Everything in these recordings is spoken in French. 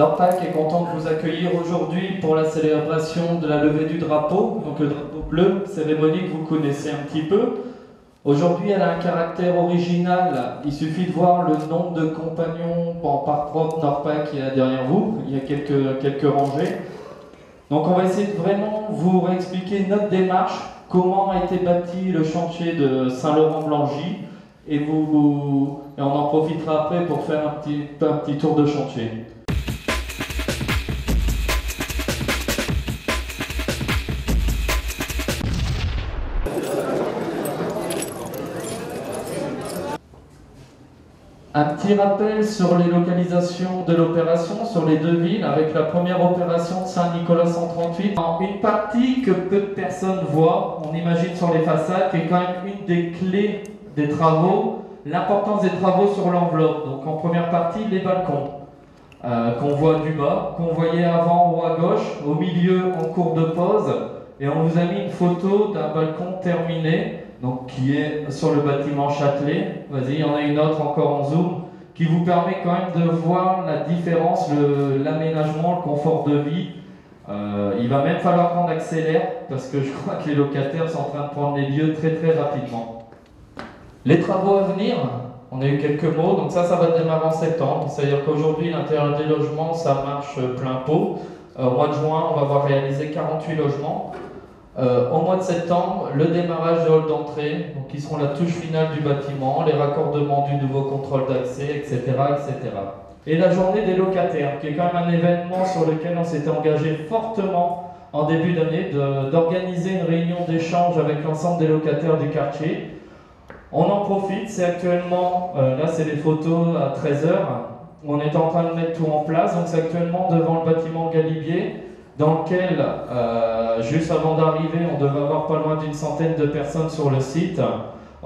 Norpac est content de vous accueillir aujourd'hui pour la célébration de la levée du drapeau, donc le drapeau bleu, cérémonie que vous connaissez un petit peu. Aujourd'hui, elle a un caractère original. Il suffit de voir le nombre de compagnons en part propre Norpac qu'il y a derrière vous. Il y a quelques rangées. Donc on va essayer de vraiment vous réexpliquer notre démarche, comment a été bâti le chantier de Saint-Laurent-Blangy, et on en profitera après pour faire un petit tour de chantier. Un petit rappel sur les localisations de l'opération, sur les deux villes, avec la première opération de Saint-Nicolas 138. Une partie que peu de personnes voient, on imagine sur les façades, qui est quand même une des clés des travaux, l'importance des travaux sur l'enveloppe. Donc en première partie, les balcons, qu'on voit du bas, qu'on voyait avant ou à gauche, au milieu en cours de pose, et on vous a mis une photo d'un balcon terminé, donc qui est sur le bâtiment Châtelet. Vas-y, il y en a une autre encore en zoom, qui vous permet quand même de voir la différence, l'aménagement, le confort de vie. Il va même falloir qu'on accélère, parce que je crois que les locataires sont en train de prendre les lieux très très rapidement. Les travaux à venir, on a eu quelques mots, donc ça va démarrer en septembre. C'est-à-dire qu'aujourd'hui, l'intérieur des logements, ça marche plein pot. Au mois de juin, on va avoir réalisé 48 logements. Au mois de septembre, le démarrage de hall d'entrée, donc qui seront la touche finale du bâtiment, les raccordements du nouveau contrôle d'accès, etc., etc. Et la journée des locataires, qui est quand même un événement sur lequel on s'était engagé fortement en début d'année, d'organiser une réunion d'échange avec l'ensemble des locataires du quartier. On en profite, c'est actuellement, là c'est les photos à 13 h, on est en train de mettre tout en place, donc c'est actuellement devant le bâtiment Galibier, dans lequel, juste avant d'arriver, on devait avoir pas loin d'une centaine de personnes sur le site,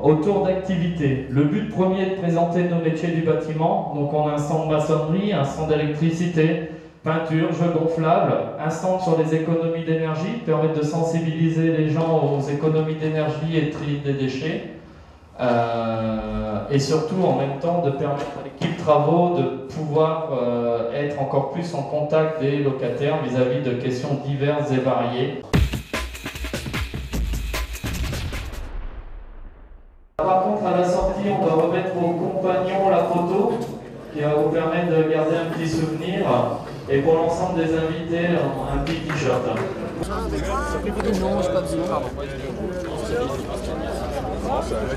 autour d'activités. Le but premier est de présenter nos métiers du bâtiment, donc on a un stand de maçonnerie, un stand d'électricité, peinture, jeux gonflables, un stand sur les économies d'énergie, permettre de sensibiliser les gens aux économies d'énergie et de tri des déchets. Et surtout en même temps de permettre à l'équipe travaux de pouvoir être encore plus en contact des locataires vis-à-vis de questions diverses et variées. Par contre, à la sortie, on va remettre aux compagnons la photo qui va vous permettre de garder un petit souvenir, et pour l'ensemble des invités, un petit t-shirt. Non, j'ai pas besoin.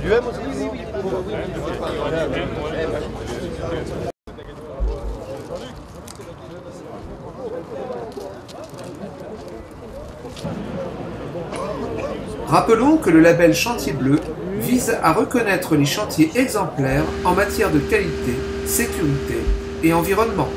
Du M aussi? Oui, oui. Rappelons que le label Chantier Bleu vise à reconnaître les chantiers exemplaires en matière de qualité, sécurité et environnement.